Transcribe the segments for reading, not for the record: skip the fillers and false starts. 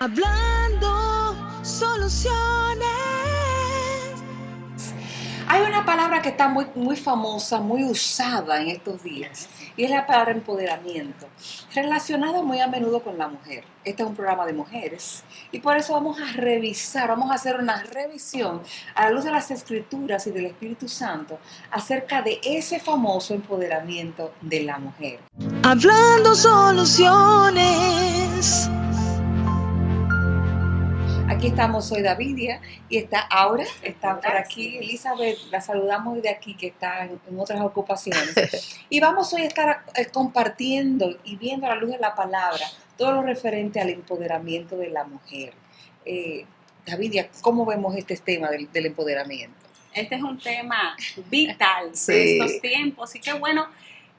Hablando soluciones. Hay una palabra que está muy famosa, muy usada en estos días, y es la palabra empoderamiento, relacionada muy a menudo con la mujer. Este es un programa de mujeres, y por eso vamos a hacer una revisión a la luz de las Escrituras y del Espíritu Santo acerca de ese famoso empoderamiento de la mujer. Hablando soluciones. Aquí estamos, soy Davidia y está Aura, está por aquí, Elizabeth, la saludamos desde aquí que está en otras ocupaciones. Y vamos hoy a estar compartiendo y viendo a la luz de la palabra todo lo referente al empoderamiento de la mujer. Davidia, ¿cómo vemos este tema del empoderamiento? Este es un tema vital Sí. de estos tiempos y qué bueno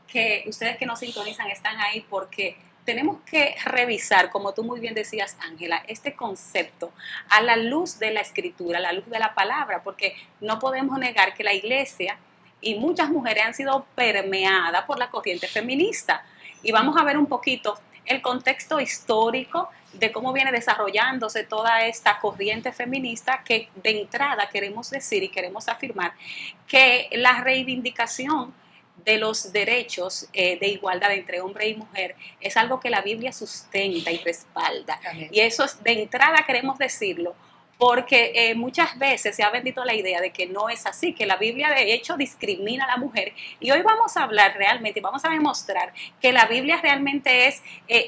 que ustedes que nos sintonizan están ahí porque tenemos que revisar, como tú muy bien decías, Ángela, este concepto a la luz de la Escritura, a la luz de la palabra, porque no podemos negar que la iglesia y muchas mujeres han sido permeadas por la corriente feminista. Y vamos a ver un poquito el contexto histórico de cómo viene desarrollándose toda esta corriente feminista, que de entrada queremos decir y queremos afirmar que la reivindicación de los derechos de igualdad entre hombre y mujer es algo que la Biblia sustenta y respalda. Amén. Y eso es, de entrada queremos decirlo, porque muchas veces se ha vendido la idea de que no es así, que la Biblia de hecho discrimina a la mujer. Y hoy vamos a hablar realmente, vamos a demostrar que la Biblia realmente es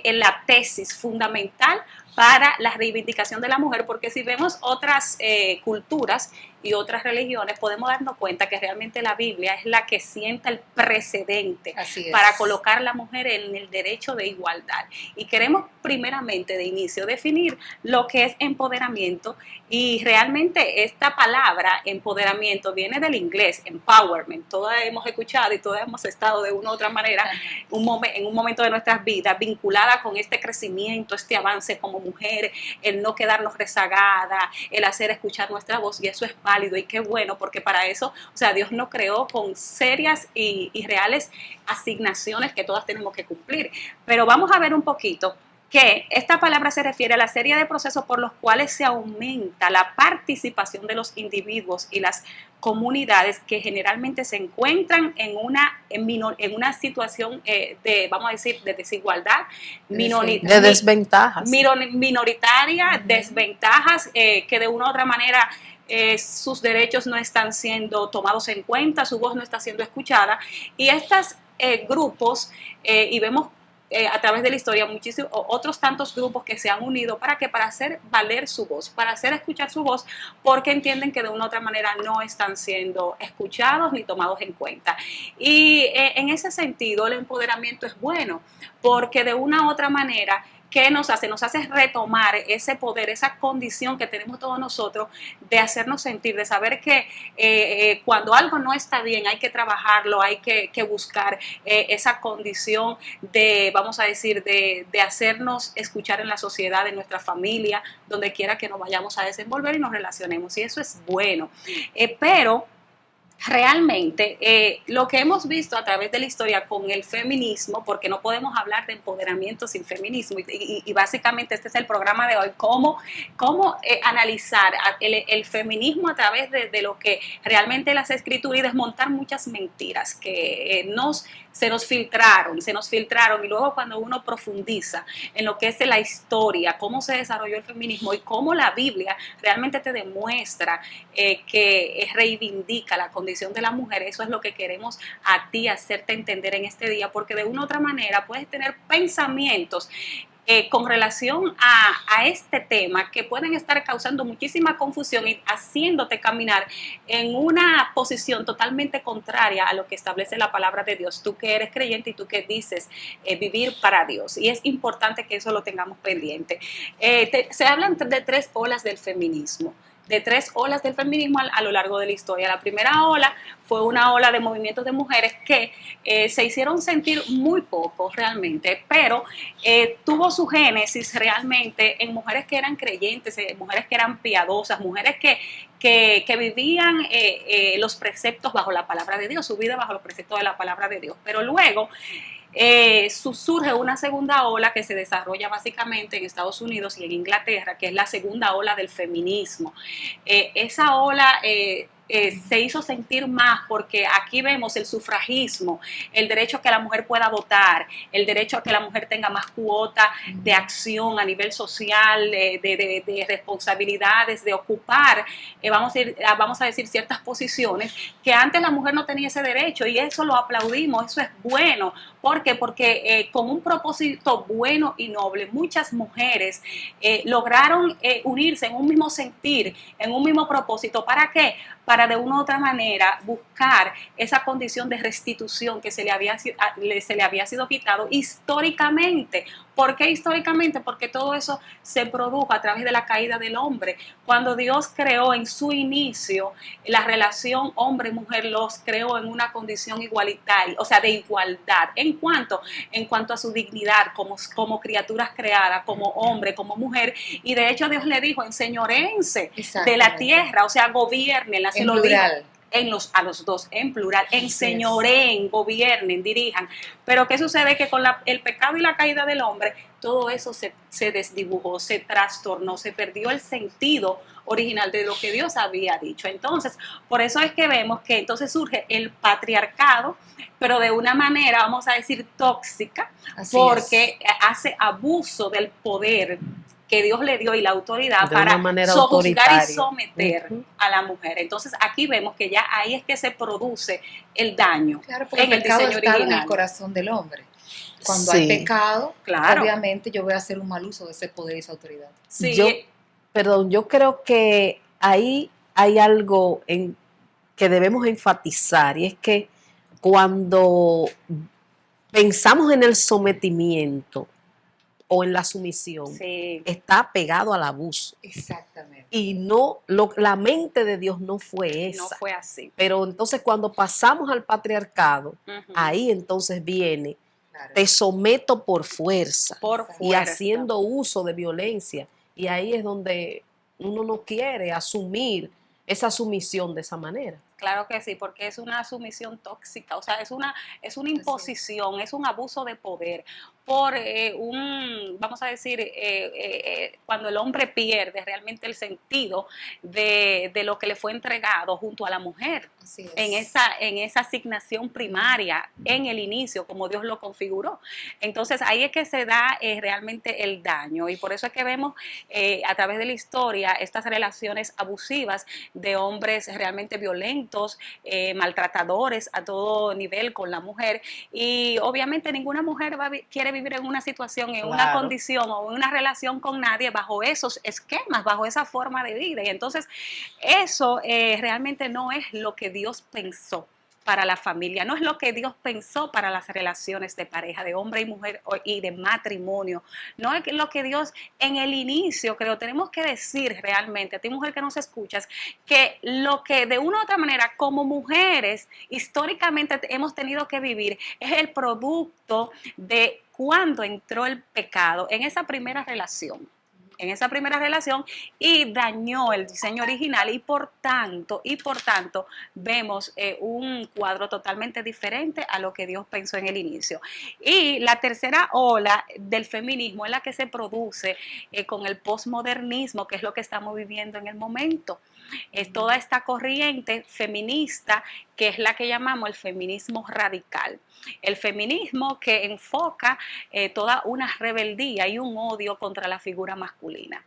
la tesis fundamental para la reivindicación de la mujer, porque si vemos otras culturas y otras religiones, podemos darnos cuenta que realmente la Biblia es la que sienta el precedente para colocar a la mujer en el derecho de igualdad. Y queremos primeramente de inicio definir lo que es empoderamiento, y realmente esta palabra empoderamiento viene del inglés, empowerment. Todas hemos escuchado y todas hemos estado de una u otra manera en un momento de nuestras vidas vinculada con este crecimiento, este avance como mujer, el no quedarnos rezagada, el hacer escuchar nuestra voz, y eso es válido y qué bueno, porque para eso, o sea, Dios nos creó con serias y reales asignaciones que todas tenemos que cumplir. Pero vamos a ver un poquito que esta palabra se refiere a la serie de procesos por los cuales se aumenta la participación de los individuos y las comunidades que generalmente se encuentran en una situación vamos a decir, de desigualdad, de desventajas. Minoritaria, desventajas que de una u otra manera sus derechos no están siendo tomados en cuenta, su voz no está siendo escuchada, y estos grupos, y vemos a través de la historia muchísimos otros tantos grupos que se han unido para hacer valer su voz, para hacer escuchar su voz, porque entienden que de una u otra manera no están siendo escuchados ni tomados en cuenta. Y en ese sentido el empoderamiento es bueno, porque de una u otra manera, ¿qué nos hace? Nos hace retomar ese poder, esa condición que tenemos todos nosotros de hacernos sentir, de saber que cuando algo no está bien hay que trabajarlo, hay que buscar esa condición de, vamos a decir, de hacernos escuchar en la sociedad, en nuestra familia, donde quiera que nos vayamos a desenvolver y nos relacionemos. Y eso es bueno. Pero realmente lo que hemos visto a través de la historia con el feminismo, porque no podemos hablar de empoderamiento sin feminismo, y básicamente este es el programa de hoy, cómo analizar el feminismo a través de lo que realmente las escrituras, y desmontar muchas mentiras que se nos filtraron, y luego cuando uno profundiza en lo que es la historia, cómo se desarrolló el feminismo y cómo la Biblia realmente te demuestra que reivindica la condición de la mujer, eso es lo que queremos a ti hacerte entender en este día, porque de una u otra manera puedes tener pensamientos con relación a este tema que pueden estar causando muchísima confusión y haciéndote caminar en una posición totalmente contraria a lo que establece la palabra de Dios. Tú que eres creyente y tú que dices vivir para Dios. Y es importante que eso lo tengamos pendiente. Se hablan de 3 olas del feminismo. De 3 olas del feminismo a lo largo de la historia. La primera ola fue una ola de movimientos de mujeres que se hicieron sentir muy poco realmente, pero tuvo su génesis realmente en mujeres que eran creyentes, mujeres que eran piadosas, mujeres que vivían los preceptos bajo la palabra de Dios, su vida bajo los preceptos de la palabra de Dios. Pero luego surge una segunda ola que se desarrolla básicamente en Estados Unidos y en Inglaterra, que es la segunda ola del feminismo. Esa ola se hizo sentir más porque aquí vemos el sufragismo, el derecho a que la mujer pueda votar, el derecho a que la mujer tenga más cuota de acción a nivel social, de responsabilidades, de ocupar, vamos a decir, ciertas posiciones que antes la mujer no tenía ese derecho, y eso lo aplaudimos, eso es bueno. ¿Por qué? Porque con un propósito bueno y noble, muchas mujeres lograron unirse en un mismo sentir, en un mismo propósito. ¿Para qué? Para de una u otra manera buscar esa condición de restitución que se le había sido quitado históricamente. ¿Por qué históricamente? Porque todo eso se produjo a través de la caída del hombre. Cuando Dios creó en su inicio la relación hombre-mujer, los creó en una condición igualitaria, o sea, de igualdad. ¿En cuanto? En cuanto a su dignidad como criaturas creadas, como hombre, como mujer. Y de hecho Dios le dijo, enseñoréense de la tierra, o sea, gobiernenla. En plural. A los dos, en plural, enseñoreen, gobiernen, dirijan. Pero ¿qué sucede? Que con el pecado y la caída del hombre, todo eso se desdibujó, se trastornó, se perdió el sentido original de lo que Dios había dicho. Entonces, por eso es que vemos que entonces surge el patriarcado, pero de una manera, vamos a decir, tóxica, porque hace abuso del poder que Dios le dio y la autoridad para sojuzgar y someter a la mujer. Entonces aquí vemos que ya ahí es que se produce el daño. Claro, porque el pecado está en el corazón del hombre. Cuando hay pecado, obviamente yo voy a hacer un mal uso de ese poder y esa autoridad. Sí. Yo creo que ahí hay algo que debemos enfatizar, y es que cuando pensamos en el sometimiento o en la sumisión, está pegado al abuso. Exactamente. Y la mente de Dios no fue esa. No fue así. Pero entonces cuando pasamos al patriarcado, ahí entonces viene, te someto por fuerza. Y haciendo uso de violencia. Y ahí es donde uno no quiere asumir esa sumisión de esa manera. Claro que sí, porque es una sumisión tóxica, o sea, es una imposición, es un abuso de poder por vamos a decir, cuando el hombre pierde realmente el sentido de lo que le fue entregado junto a la mujer, en esa asignación primaria, en el inicio, como Dios lo configuró. Entonces ahí es que se da realmente el daño, y por eso es que vemos a través de la historia estas relaciones abusivas de hombres realmente violentos, maltratadores a todo nivel con la mujer, y obviamente ninguna mujer quiere vivir en una situación, en una condición o en una relación con nadie bajo esos esquemas, bajo esa forma de vida. Y entonces eso realmente no es lo que Dios pensó para la familia, no es lo que Dios pensó para las relaciones de pareja, de hombre y mujer y de matrimonio, no es lo que Dios en el inicio creó. Tenemos que decir realmente, a ti mujer que nos escuchas, que lo que de una u otra manera como mujeres históricamente hemos tenido que vivir es el producto de cuando entró el pecado en esa primera relación. Y dañó el diseño original, y por tanto vemos un cuadro totalmente diferente a lo que Dios pensó en el inicio. Y la tercera ola del feminismo es la que se produce con el posmodernismo, que es lo que estamos viviendo en el momento. Es toda esta corriente feminista que es la que llamamos el feminismo radical. El feminismo que enfoca toda una rebeldía y un odio contra la figura masculina.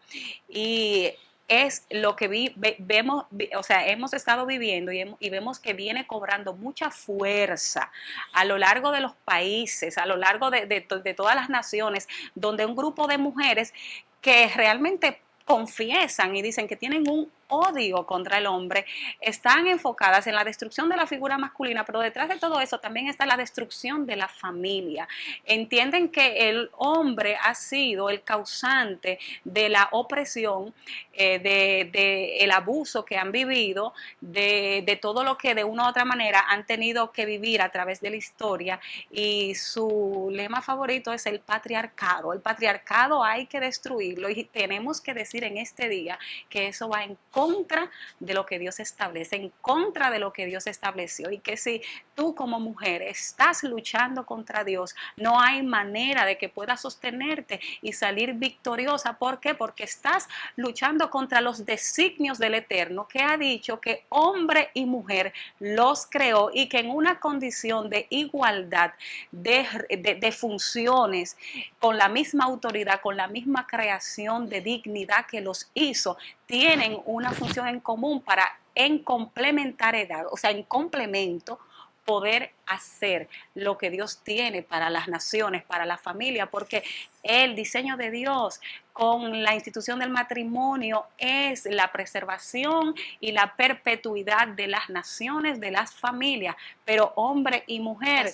Y es lo que vemos, o sea, hemos estado viviendo y vemos que viene cobrando mucha fuerza a lo largo de los países, a lo largo de todas las naciones, donde un grupo de mujeres que realmente confiesan y dicen que tienen un odio contra el hombre, están enfocadas en la destrucción de la figura masculina, pero detrás de todo eso también está la destrucción de la familia. Entienden que el hombre ha sido el causante de la opresión, de el abuso que han vivido, de todo lo que de una u otra manera han tenido que vivir a través de la historia, y su lema favorito es el patriarcado. El patriarcado hay que destruirlo, y tenemos que decir en este día que eso va en contra contra de lo que Dios establece, en contra de lo que Dios estableció. Y que si tú como mujer estás luchando contra Dios, no hay manera de que puedas sostenerte y salir victoriosa. ¿Por qué? Porque estás luchando contra los designios del Eterno, que ha dicho que hombre y mujer los creó y que en una condición de igualdad de funciones, con la misma autoridad, con la misma creación de dignidad que los hizo, tienen una función en común para en complementariedad, o sea, en complemento, poder hacer lo que Dios tiene para las naciones, para la familia, porque el diseño de Dios con la institución del matrimonio es la preservación y la perpetuidad de las naciones, de las familias, pero hombre y mujer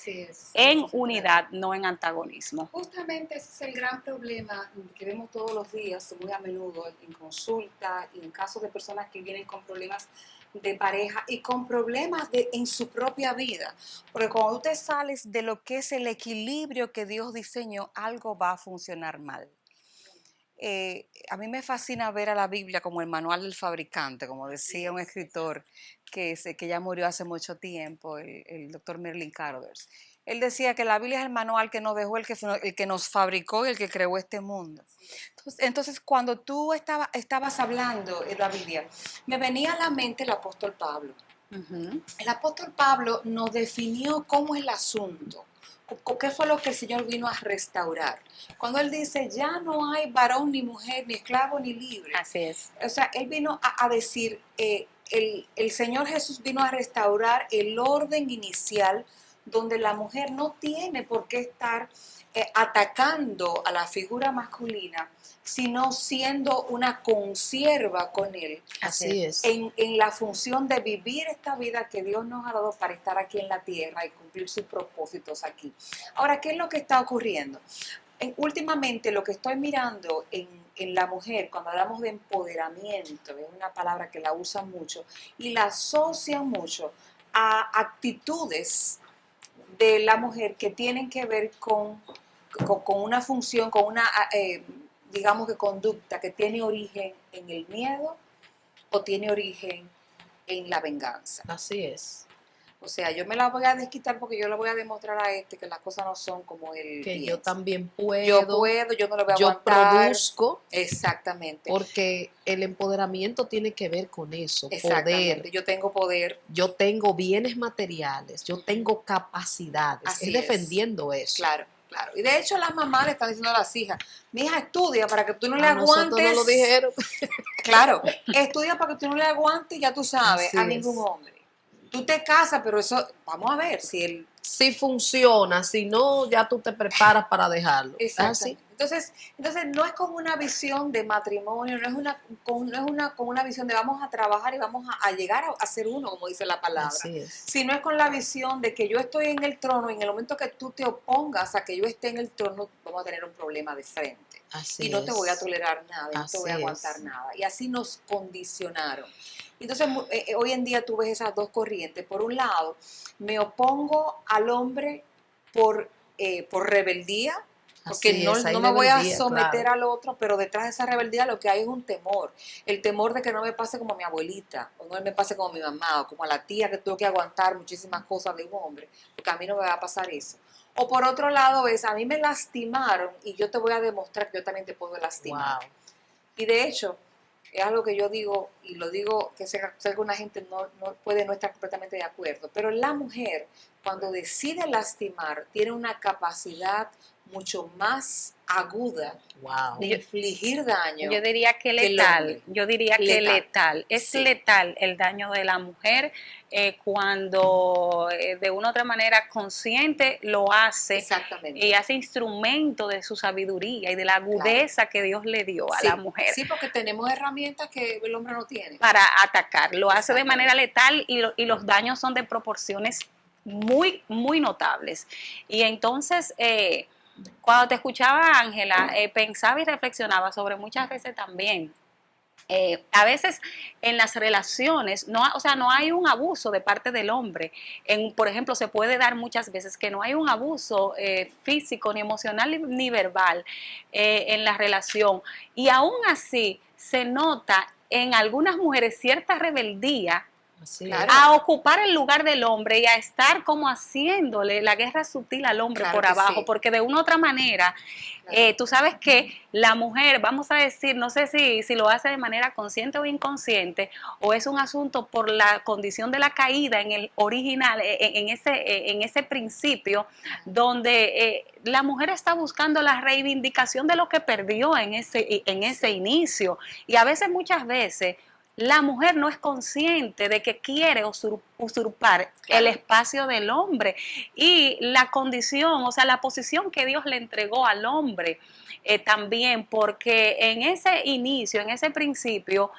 en unidad, no en antagonismo. Justamente ese es el gran problema que vemos todos los días, muy a menudo en consulta y en casos de personas que vienen con problemas de pareja y con problemas en su propia vida. Porque cuando tú te sales de lo que es el equilibrio que Dios diseñó, algo va a funcionar mal. A mí me fascina ver a la Biblia como el manual del fabricante, como decía un escritor que ya murió hace mucho tiempo, el doctor Merlin Carothers. Él decía que la Biblia es el manual que nos dejó el que nos fabricó y el que creó este mundo. Entonces cuando tú estabas hablando en la Biblia, me venía a la mente el apóstol Pablo. El apóstol Pablo nos definió cómo es el asunto. ¿Qué fue lo que el Señor vino a restaurar? Cuando Él dice, ya no hay varón ni mujer, ni esclavo ni libre. Así es. O sea, Él vino a decir, el Señor Jesús vino a restaurar el orden inicial donde la mujer no tiene por qué estar atacando a la figura masculina, sino siendo una consierva con él. Así es. En la función de vivir esta vida que Dios nos ha dado para estar aquí en la tierra y cumplir sus propósitos aquí. Ahora, ¿qué es lo que está ocurriendo? Últimamente lo que estoy mirando en la mujer, cuando hablamos de empoderamiento, es una palabra que la usan mucho y la asocian mucho a actitudes de la mujer que tienen que ver con una función, con una, digamos que conducta que tiene origen en el miedo o tiene origen en la venganza. Así es. O sea, yo me la voy a desquitar porque yo le voy a demostrar a que las cosas no son como él Que piensa. yo también puedo. Yo no lo voy a yo aguantar. Produzco. Exactamente. Porque el empoderamiento tiene que ver con eso, Exactamente. poder. Yo tengo poder. Yo tengo bienes materiales, yo tengo capacidades. Así es defendiendo eso. Claro. Claro, y de hecho las mamás le están diciendo a las hijas, mi hija estudia para que tú no le A aguantes. nosotros no lo dijeron. Claro, estudia para que tú no le aguantes, ya tú sabes, Así a es. ningún hombre. Tú te casas, pero eso, vamos a ver si él... Si funciona, si no, ya tú te preparas para dejarlo. Exactamente. ¿Ah, Entonces no es con una visión de matrimonio, no es con una visión de vamos a trabajar y vamos a llegar a ser uno, como dice la palabra. Así es. Sino es con la visión de que yo estoy en el trono y en el momento que tú te opongas a que yo esté en el trono, vamos a tener un problema de frente. Así Y no te voy a es. tolerar nada, y no te voy a Así aguantar es. nada. Y así nos condicionaron. Entonces, hoy en día tú ves esas dos corrientes. Por un lado, me opongo al hombre por rebeldía, porque Así es, hay no me voy a rebeldía, someter claro. al otro, pero detrás de esa rebeldía lo que hay es un temor. El temor de que no me pase como a mi abuelita, o no me pase como a mi mamá, o como a la tía que tuvo que aguantar muchísimas cosas de un hombre, porque a mí no me va a pasar eso. O por otro lado es, a mí me lastimaron y yo te voy a demostrar que yo también te puedo lastimar. Wow. Y de hecho, es algo que yo digo, y lo digo que sé que alguna gente no puede no estar completamente de acuerdo, pero la mujer, cuando decide lastimar, tiene una capacidad mucho más aguda Wow. de infligir daño. Yo diría que el letal, hombre. yo diría que letal. Es Sí. letal el daño de la mujer cuando de una u otra manera consciente lo hace Exactamente. y hace instrumento de su sabiduría y de la agudeza que Dios le dio a Sí, la mujer. Sí, porque tenemos herramientas que el hombre no tiene. Para atacar. Lo hace de manera letal y los daños son de proporciones muy, muy notables. Y entonces, cuando te escuchaba, Ángela, pensaba y reflexionaba sobre muchas veces también. A veces en las relaciones, no hay un abuso de parte del hombre. Por ejemplo, se puede dar muchas veces que no hay un abuso físico, ni emocional, ni verbal en la relación. Y aún así se nota en algunas mujeres cierta rebeldía Así Claro. a ocupar el lugar del hombre y a estar como haciéndole la guerra sutil al hombre Claro por que abajo, sí. porque de una u otra manera, Claro. tú sabes que la mujer, vamos a decir, no sé si lo hace de manera consciente o inconsciente, o es un asunto por la condición de la caída en el original, en ese principio, donde la mujer está buscando la reivindicación de lo que perdió en ese inicio. Y a veces, muchas veces, la mujer no es consciente de que quiere usurpar el espacio del hombre y la condición, o sea, la posición que Dios le entregó al hombre también, porque en ese inicio, en ese principio,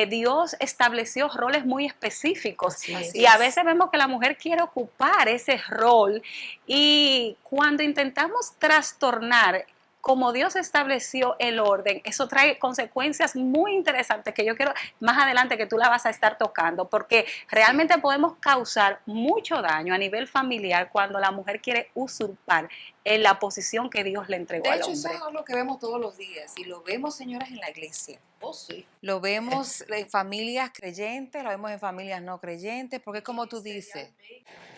Dios estableció roles muy específicos Así es. y a veces vemos que la mujer quiere ocupar ese rol y cuando intentamos trastornar como Dios estableció el orden, eso trae consecuencias muy interesantes que yo quiero más adelante que tú la vas a estar tocando, porque realmente podemos causar mucho daño a nivel familiar cuando la mujer quiere usurpar en la posición que Dios le entregó De al hecho, eso hombre. es lo que vemos todos los días y lo vemos, señoras, en la iglesia. Oh, sí. Lo vemos en familias creyentes, lo vemos en familias no creyentes, porque es como tú dices.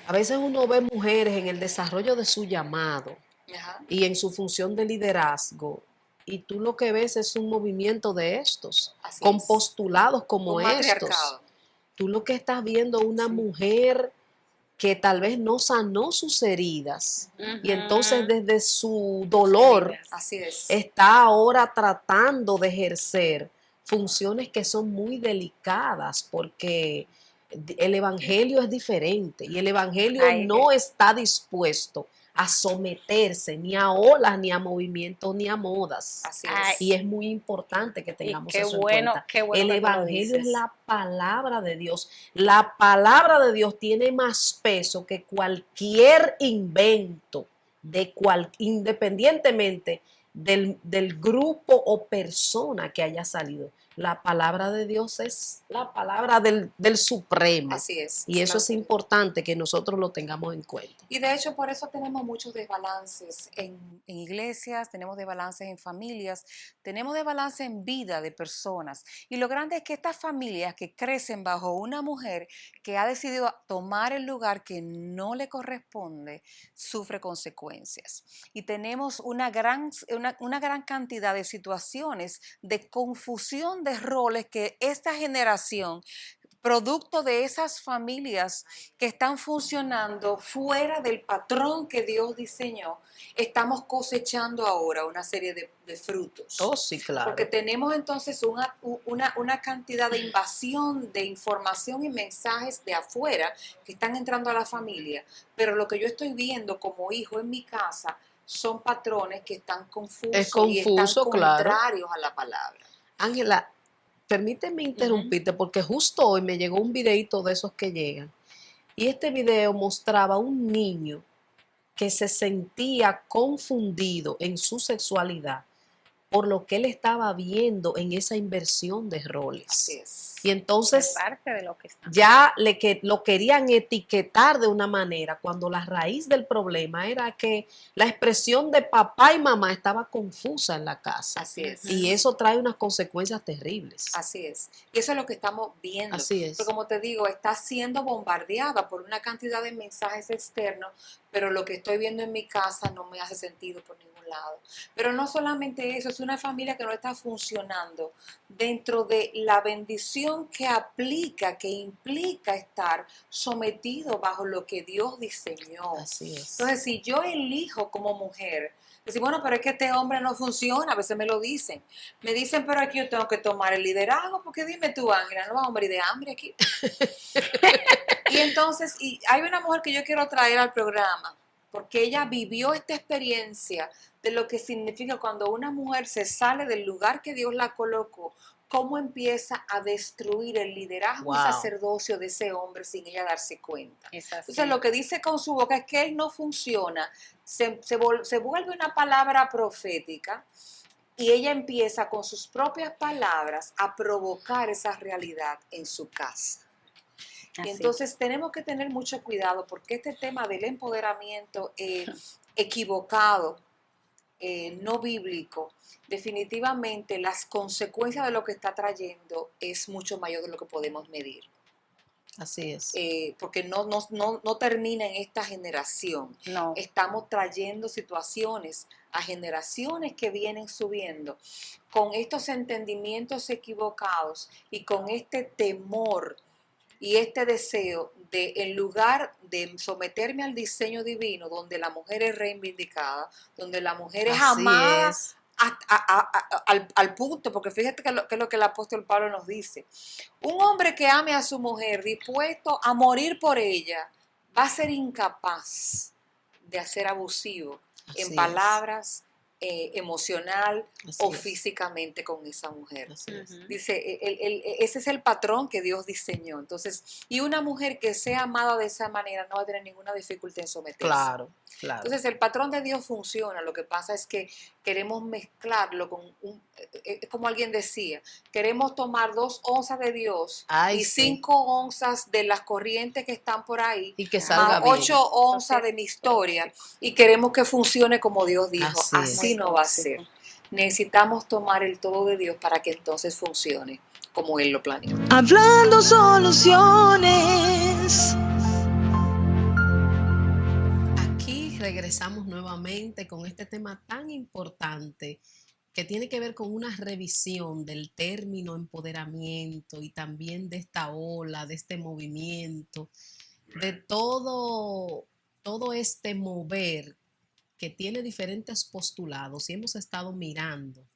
A veces uno ve mujeres en el desarrollo de su llamado Ajá. y en su función de liderazgo, y tú lo que ves es un movimiento de estos, Así con es. postulados como Un estos. matriarcado. Tú lo que estás viendo es una mujer que tal vez no sanó sus heridas, y entonces desde su dolor Así es. está ahora tratando de ejercer funciones que son muy delicadas, porque el evangelio es diferente y el evangelio Ay, no está dispuesto a someterse ni a olas, ni a movimientos, ni a modas. Así Ay, es. Y es muy importante que y tengamos qué eso bueno, en cuenta. qué bueno El que tú lo evangelio es dices. la palabra de Dios. La palabra de Dios tiene más peso que cualquier invento, independientemente del grupo o persona que haya salido. La palabra de Dios es la palabra del Supremo. Así es. Y eso es La- importante que nosotros lo tengamos en cuenta. Y de hecho, por eso tenemos muchos desbalances en iglesias, tenemos desbalances en familias, tenemos desbalance en vida de personas. Y lo grande es que estas familias que crecen bajo una mujer que ha decidido tomar el lugar que no le corresponde, sufre consecuencias. Y tenemos una gran cantidad de situaciones de confusión de roles que esta generación, producto de esas familias que están funcionando fuera del patrón que Dios diseñó, estamos cosechando ahora una serie de frutos. Oh, sí, claro. Porque tenemos entonces una cantidad de invasión de información y mensajes de afuera que están entrando a la familia, pero lo que yo estoy viendo como hijo en mi casa son patrones que están confusos Es y están confuso, claro. contrarios a la palabra. Ángela, permíteme interrumpirte porque justo hoy me llegó un videito de esos que llegan. Y este video mostraba a un niño que se sentía confundido en su sexualidad por lo que él estaba viendo en esa inversión de roles. Así es. Y entonces Es parte de lo que está. ya lo querían etiquetar de una manera cuando la raíz del problema era que la expresión de papá y mamá estaba confusa en la casa. Así es. Y eso trae unas consecuencias terribles. Así es. Y eso es lo que estamos viendo. Así es. Porque como te digo, está siendo bombardeada por una cantidad de mensajes externos, pero lo que estoy viendo en mi casa no me hace sentido por ningún lado. Pero no solamente eso, es una familia que no está funcionando dentro de la bendición que aplica, que implica estar sometido bajo lo que Dios diseñó. Así es. Entonces, si yo elijo como mujer, decir, bueno, pero es que este hombre no funciona, a veces me lo dicen. Me dicen, pero aquí yo tengo que tomar el liderazgo, porque dime tú, Ángela, no vamos a morir de hambre aquí. Y entonces, y hay una mujer que yo quiero traer al programa, porque ella vivió esta experiencia de lo que significa cuando una mujer se sale del lugar que Dios la colocó, cómo empieza a destruir el liderazgo y Wow. sacerdocio de ese hombre sin ella darse cuenta. Es así. Entonces, lo que dice con su boca es que él no funciona, se vuelve una palabra profética y ella empieza con sus propias palabras a provocar esa realidad en su casa. Así. Y entonces tenemos que tener mucho cuidado porque este tema del empoderamiento equivocado no bíblico, definitivamente las consecuencias de lo que está trayendo es mucho mayor de lo que podemos medir. Así es. Porque no termina en esta generación. No. Estamos trayendo situaciones a generaciones que vienen subiendo con estos entendimientos equivocados y con este temor y este deseo de, en lugar de someterme al diseño divino, donde la mujer es reivindicada, donde la mujer es Así amada es. al punto, porque fíjate que es lo que el apóstol Pablo nos dice. Un hombre que ame a su mujer, dispuesto a morir por ella, va a ser incapaz de ser abusivo Así en es. palabras, emocional Así o es. físicamente con esa mujer. Así es. Ujú. Dice, ese es el patrón que Dios diseñó. Entonces, y una mujer que sea amada de esa manera no va a tener ninguna dificultad en someterse. Claro, claro. Entonces, el patrón de Dios funciona. Lo que pasa es que queremos mezclarlo con como alguien decía, queremos tomar 2 onzas de Dios Ay, y sí. 5 onzas de las corrientes que están por ahí, Y que salga más bien. 8 onzas de mi historia, y queremos que funcione como Dios dijo. Así es. Así no va a ser. Necesitamos tomar el todo de Dios para que entonces funcione como Él lo planeó. Hablando soluciones. Aquí regresamos nuevamente con este tema tan importante que tiene que ver con una revisión del término empoderamiento y también de esta ola, de este movimiento, de todo este mover que tiene diferentes postulados y hemos estado mirando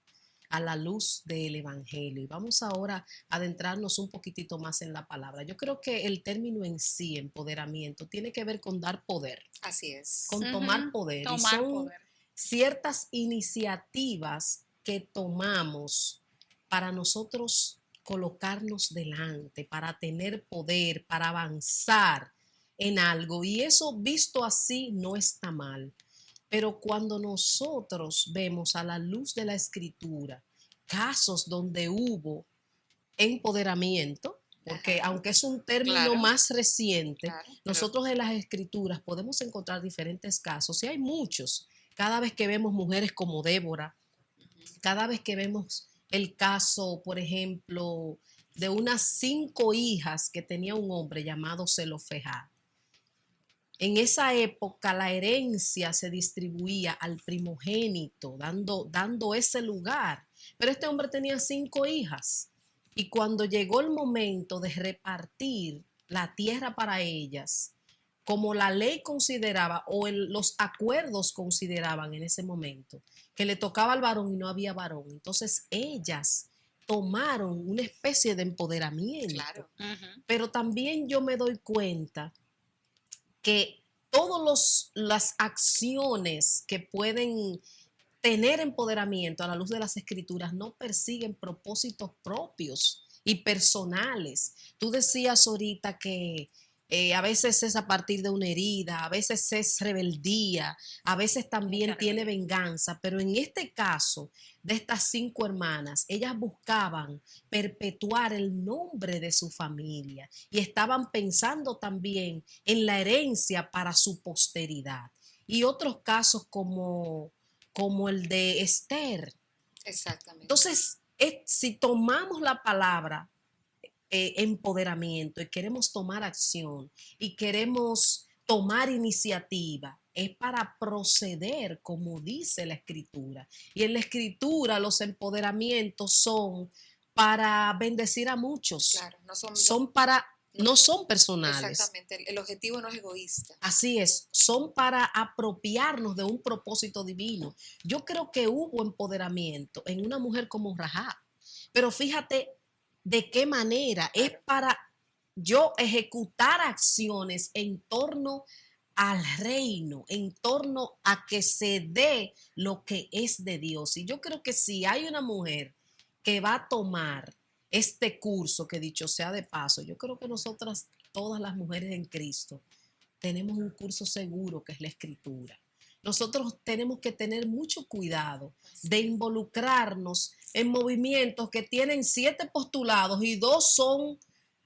a la luz del Evangelio. Y vamos ahora a adentrarnos un poquitito más en la palabra. Yo creo que el término en sí, empoderamiento, tiene que ver con dar poder, Así es. con tomar poder. Tomar y son poder. ciertas iniciativas que tomamos para nosotros colocarnos delante, para tener poder, para avanzar en algo. Y eso visto así no está mal. Pero cuando nosotros vemos a la luz de la Escritura casos donde hubo empoderamiento, porque Ajá. aunque es un término Claro. más reciente, Claro, pero- nosotros en las Escrituras podemos encontrar diferentes casos, y hay muchos. Cada vez que vemos mujeres como Débora, cada vez que vemos el caso, por ejemplo, de unas 5 hijas que tenía un hombre llamado Zelofehad. En esa época la herencia se distribuía al primogénito, dando ese lugar. Pero este hombre tenía 5 hijas. Y cuando llegó el momento de repartir la tierra para ellas, como la ley consideraba o los acuerdos consideraban en ese momento, que le tocaba al varón y no había varón, entonces ellas tomaron una especie de empoderamiento. Claro. Ujú. Pero también yo me doy cuenta que todas las acciones que pueden tener empoderamiento a la luz de las Escrituras no persiguen propósitos propios y personales. Tú decías ahorita que a veces es a partir de una herida, a veces es rebeldía, a veces también Mucha tiene rebeldía. venganza, pero en este caso de estas 5 hermanas, ellas buscaban perpetuar el nombre de su familia y estaban pensando también en la herencia para su posteridad. Y otros casos como el de Esther. Exactamente. Entonces, si tomamos la palabra empoderamiento y queremos tomar acción y queremos tomar iniciativa, es para proceder como dice la Escritura. Y en la Escritura los empoderamientos son para bendecir a muchos, Claro, no son no son personales. Exactamente, el objetivo no es egoísta. Así es, son para apropiarnos de un propósito divino. Yo creo que hubo empoderamiento en una mujer como Rahab, pero fíjate de qué manera es para yo ejecutar acciones en torno al reino, en torno a que se dé lo que es de Dios. Y yo creo que si hay una mujer que va a tomar este curso, que dicho sea de paso, yo creo que nosotras, todas las mujeres en Cristo, tenemos un curso seguro que es la Escritura. Nosotros tenemos que tener mucho cuidado de involucrarnos en movimientos que tienen 7 postulados y 2 son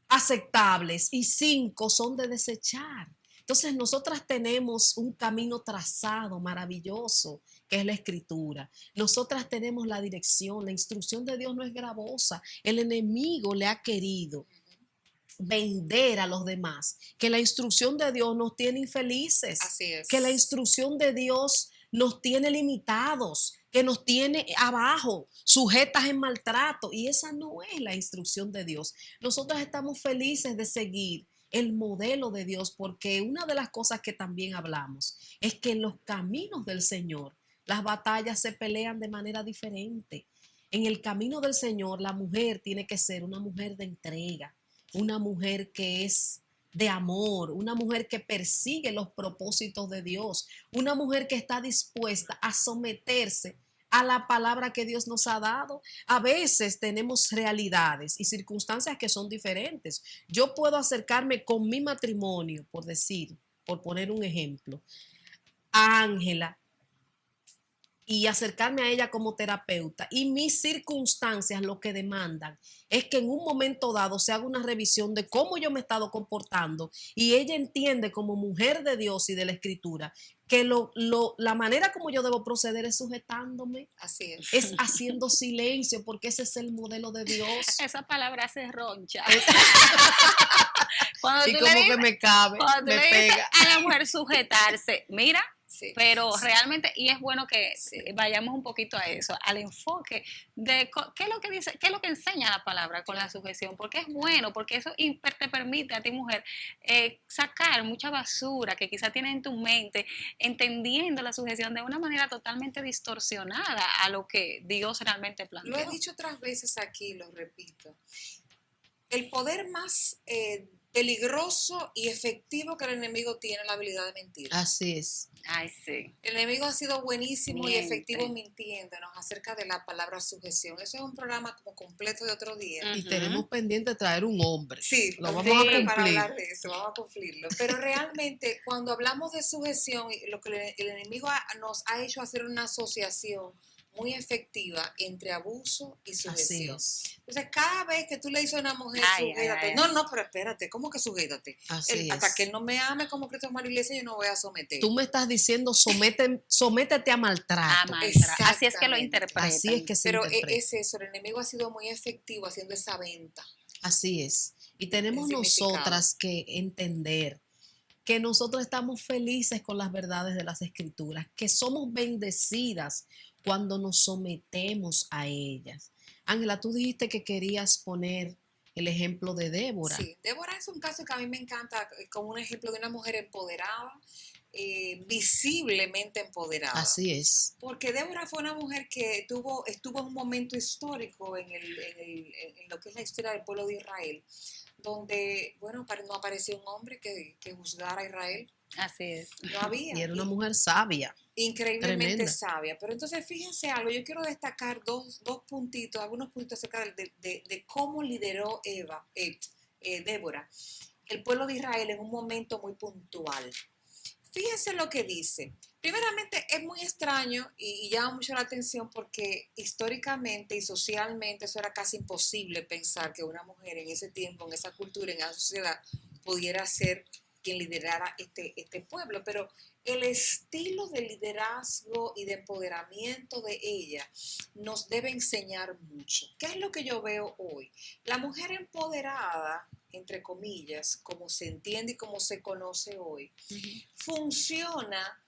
aceptables y 5 son de desechar. Entonces nosotras tenemos un camino trazado maravilloso, que es la escritura. Nosotras tenemos la dirección, la instrucción de Dios no es gravosa. El enemigo le ha querido vender a los demás que la instrucción de Dios nos tiene infelices, Así es. que la instrucción de Dios nos tiene limitados, que nos tiene abajo, sujetas en maltrato, y esa no es la instrucción de Dios. Nosotros estamos felices de seguir el modelo de Dios, porque una de las cosas que también hablamos es que en los caminos del Señor las batallas se pelean de manera diferente. En el camino del Señor la mujer tiene que ser una mujer de entrega, una mujer que es de amor, una mujer que persigue los propósitos de Dios, una mujer que está dispuesta a someterse a la palabra que Dios nos ha dado. A veces tenemos realidades y circunstancias que son diferentes. Yo puedo acercarme con mi matrimonio, por poner un ejemplo, a Ángela y acercarme a ella como terapeuta, y mis circunstancias lo que demandan es que en un momento dado se haga una revisión de cómo yo me he estado comportando, y ella entiende como mujer de Dios y de la Escritura que la manera como yo debo proceder es sujetándome, Así es haciendo silencio, porque ese es el modelo de Dios. Esa palabra se roncha. Y como que me cabe, cuando me tú le dices pega. a la mujer sujetarse, mira, Sí. pero realmente, y es bueno que Sí. vayamos un poquito a eso, al enfoque de qué es lo que dice, qué es lo que enseña la palabra con la sujeción, porque es bueno, porque eso te permite a ti, mujer, sacar mucha basura que quizá tienes en tu mente, entendiendo la sujeción de una manera totalmente distorsionada a lo que Dios realmente planteó. Lo he dicho otras veces aquí, lo repito. El poder más peligroso y efectivo que el enemigo tiene es la habilidad de mentir. Así es. Ay, sí. El enemigo ha sido buenísimo y Miente. efectivo mintiéndonos acerca de la palabra sujeción. Eso es un programa como completo de otro día. Y Ujú. tenemos pendiente traer un hombre. Sí, Lo vamos sí, a para cumplir. hablar de eso, vamos a cumplirlo. Pero realmente, cuando hablamos de sujeción, lo que el enemigo nos ha hecho hacer una asociación muy efectiva entre abuso y Así sujeción. es. Entonces, cada vez que tú le dices a una mujer, Ay, sujétate, ay, ay. no, pero espérate, ¿cómo que sujétate? Así Hasta es. que él no me ame como Cristo ama a la iglesia, yo no voy a someter. Tú me estás diciendo sométete a maltrato. Así es que lo Exactamente. interpretan. Así es que se Pero interpreta. es eso, el enemigo ha sido muy efectivo haciendo esa venta. Así es. Y tenemos El significado. nosotras que entender que nosotros estamos felices con las verdades de las Escrituras, que somos bendecidas cuando nos sometemos a ellas. Ángela, tú dijiste que querías poner el ejemplo de Débora. Sí, Débora es un caso que a mí me encanta, como un ejemplo de una mujer empoderada, visiblemente empoderada. Así es. Porque Débora fue una mujer que estuvo en un momento histórico en lo que es la historia del pueblo de Israel, donde, bueno, no apareció un hombre que juzgara a Israel. Así es. No había. Y era una mujer sabia. Increíblemente Tremenda. sabia. Pero entonces fíjense algo, yo quiero destacar dos puntitos, algunos puntos acerca de cómo lideró Débora el pueblo de Israel en un momento muy puntual. Fíjense lo que dice. Primeramente es muy extraño y llama mucho la atención porque históricamente y socialmente eso era casi imposible pensar que una mujer en ese tiempo, en esa cultura, en esa sociedad pudiera ser quien liderara este pueblo, pero el estilo de liderazgo y de empoderamiento de ella nos debe enseñar mucho. ¿Qué es lo que yo veo hoy? La mujer empoderada, entre comillas, como se entiende y como se conoce hoy, funciona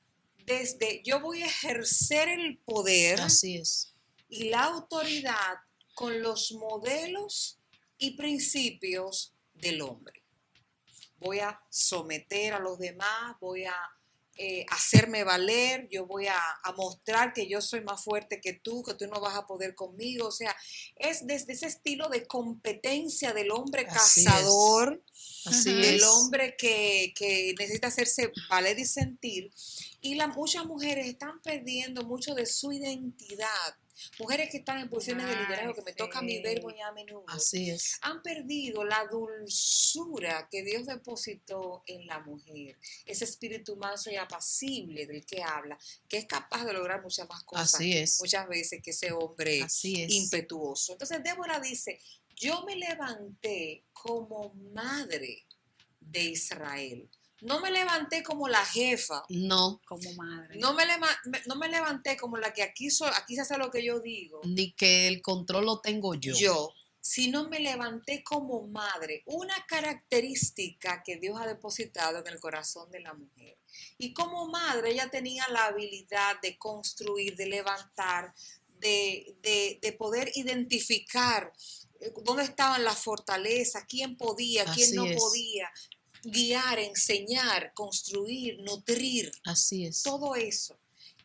desde yo voy a ejercer el poder Así es. y la autoridad con los modelos y principios del hombre. Voy a someter a los demás, voy a hacerme valer, yo voy a mostrar que yo soy más fuerte que tú no vas a poder conmigo. O sea, es desde ese estilo de competencia del hombre Así cazador, Así del es. hombre que necesita hacerse valer y sentir. Y muchas mujeres están perdiendo mucho de su identidad. Mujeres que están en posiciones de liderazgo, que me sí. toca mi verbo ya a menudo, Así es. han perdido la dulzura que Dios depositó en la mujer, ese espíritu manso y apacible del que habla, que es capaz de lograr muchas más cosas, Así es. muchas veces que ese hombre Así es. impetuoso. Entonces Débora dice, yo me levanté como madre de Israel. No me levanté como la jefa. No, Como madre. No me levanté como la que aquí se hace lo que yo digo. ni que el control lo tengo yo. Sino me levanté como madre. Una característica que Dios ha depositado en el corazón de la mujer. Y como madre ella tenía la habilidad de construir, de levantar, de poder identificar dónde estaban las fortalezas, quién podía, quién Así no es. podía, guiar, enseñar, construir, nutrir, Así es. todo eso.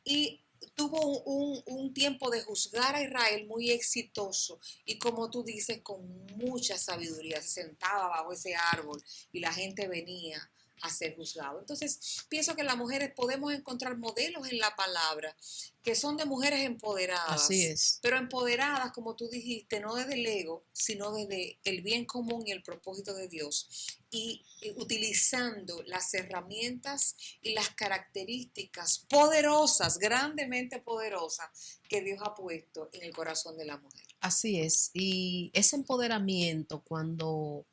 Y tuvo un tiempo de juzgar a Israel muy exitoso y como tú dices, con mucha sabiduría. Se sentaba bajo ese árbol y la gente venía a ser juzgado. Entonces, pienso que las mujeres podemos encontrar modelos en la palabra que son de mujeres empoderadas. Así es. Pero empoderadas, como tú dijiste, no desde el ego, sino desde el bien común y el propósito de Dios. Y utilizando las herramientas y las características poderosas, grandemente poderosas, que Dios ha puesto en el corazón de la mujer. Así es. Y ese empoderamiento, cuando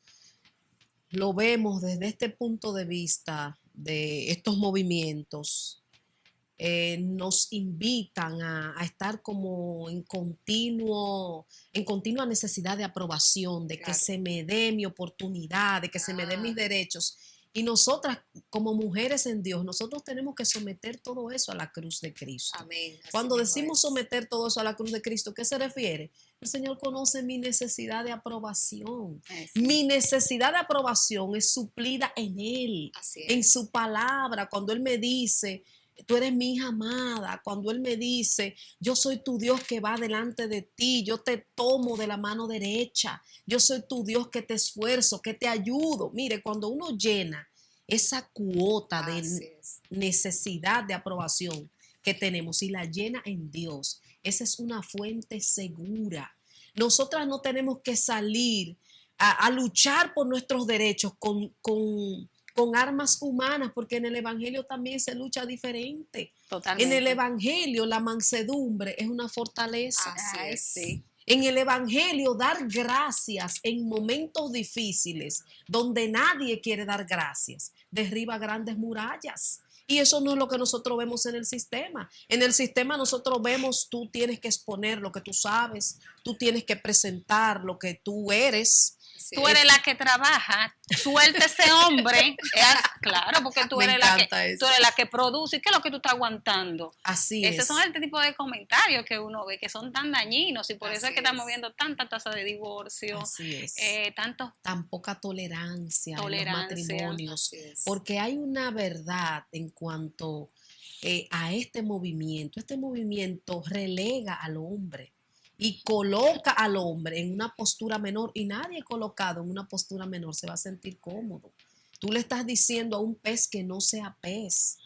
lo vemos desde este punto de vista de estos movimientos, nos invitan a estar como en continua necesidad de aprobación, de que Claro. se me dé mi oportunidad, de que se me den mis derechos. Y nosotras, como mujeres en Dios, nosotros tenemos que someter todo eso a la cruz de Cristo. Amén. Así Cuando mismo decimos es. someter todo eso a la cruz de Cristo, ¿qué se refiere? El Señor conoce mi necesidad de aprobación. Eso. Mi necesidad de aprobación es suplida en Él, Así es. en su palabra, cuando Él me dice, tú eres mi hija amada, cuando Él me dice, yo soy tu Dios que va delante de ti, yo te tomo de la mano derecha, yo soy tu Dios que te esfuerzo, que te ayudo. Mire, cuando uno llena esa cuota Así de es. necesidad de aprobación que tenemos y la llena en Dios, esa es una fuente segura. Nosotras no tenemos que salir a luchar por nuestros derechos con armas humanas, porque en el Evangelio también se lucha diferente. Totalmente. En el Evangelio la mansedumbre es una fortaleza. Así Ay, es. sí. En el Evangelio dar gracias en momentos difíciles, donde nadie quiere dar gracias, derriba grandes murallas. Y eso no es lo que nosotros vemos en el sistema. En el sistema nosotros vemos, tú tienes que exponer lo que tú sabes, tú tienes que presentar lo que tú eres. Así Tú es. eres la que trabaja, suelta ese hombre, claro, porque tú Me eres encanta eso. tú eres la que produce. ¿Y qué es lo que tú estás aguantando? Así Ese es. son el tipo de comentarios que uno ve que son tan dañinos y por eso Así es que estamos es. viendo tanta tasa de divorcio, Así es. tantos Tan poca tolerancia en los Tolerancia. matrimonios, Así es. porque hay una verdad en cuanto a este movimiento. Este movimiento relega al hombre y coloca al hombre en una postura menor, y nadie colocado en una postura menor se va a sentir cómodo. Tú le estás diciendo a un pez que no sea pez,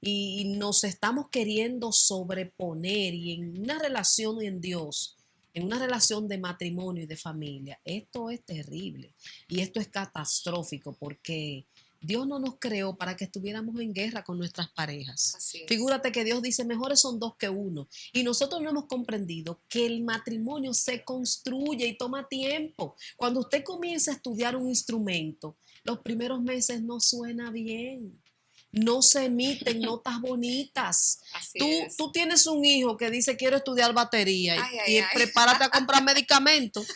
y nos estamos queriendo sobreponer, y en una relación en Dios, en una relación de matrimonio y de familia, esto es terrible y esto es catastrófico, porque Dios no nos creó para que estuviéramos en guerra con nuestras parejas. Así es. Figúrate que Dios dice, mejores son dos que uno. Y nosotros no hemos comprendido que el matrimonio se construye y toma tiempo. Cuando usted comienza a estudiar un instrumento, los primeros meses no suena bien. No se emiten notas bonitas. Así Tú, es. tú tienes un hijo que dice quiero estudiar batería y, Ay, y ay. prepárate a comprar medicamentos,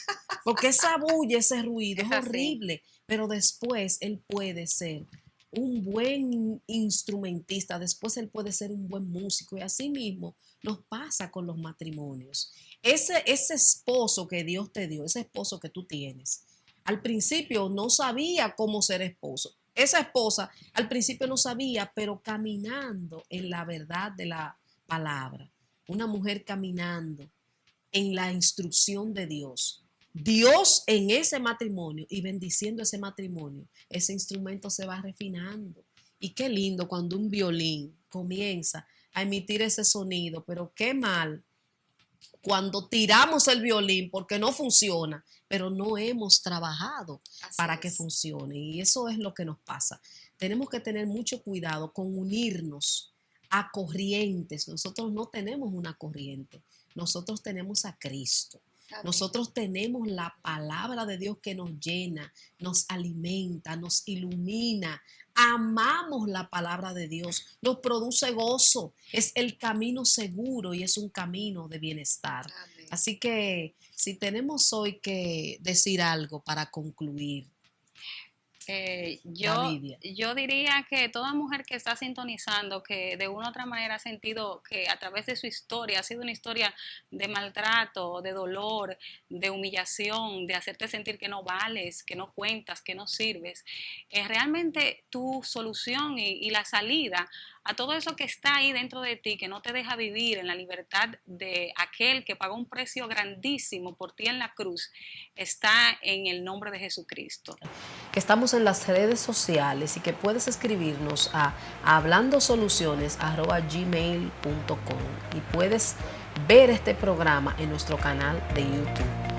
porque esa bulla, ese ruido Es es así. horrible, pero después él puede ser un buen instrumentista, después él puede ser un buen músico, y así mismo nos pasa con los matrimonios. Ese esposo que Dios te dio, ese esposo que tú tienes, al principio no sabía cómo ser esposo. Esa esposa al principio no sabía, pero caminando en la verdad de la palabra, una mujer caminando en la instrucción de Dios, Dios en ese matrimonio y bendiciendo ese matrimonio, ese instrumento se va refinando. Y qué lindo cuando un violín comienza a emitir ese sonido, pero qué mal cuando tiramos el violín porque no funciona, pero no hemos trabajado Así para que es. funcione. Y eso es lo que nos pasa. Tenemos que tener mucho cuidado con unirnos a corrientes. Nosotros no tenemos una corriente, nosotros tenemos a Cristo. Amén. Nosotros tenemos la palabra de Dios que nos llena, nos alimenta, nos ilumina. Amamos la palabra de Dios, nos produce gozo, es el camino seguro y es un camino de bienestar. Amén. Así que si tenemos hoy que decir algo para concluir, Davidia. Yo diría que toda mujer que está sintonizando, que de una u otra manera ha sentido que a través de su historia ha sido una historia de maltrato, de dolor, de humillación, de hacerte sentir que no vales, que no cuentas, que no sirves, realmente tu solución y la salida a todo eso que está ahí dentro de ti, que no te deja vivir en la libertad de aquel que pagó un precio grandísimo por ti en la cruz, está en el nombre de Jesucristo. Que estamos en las redes sociales y que puedes escribirnos a hablandosoluciones@gmail.com y puedes ver este programa en nuestro canal de YouTube.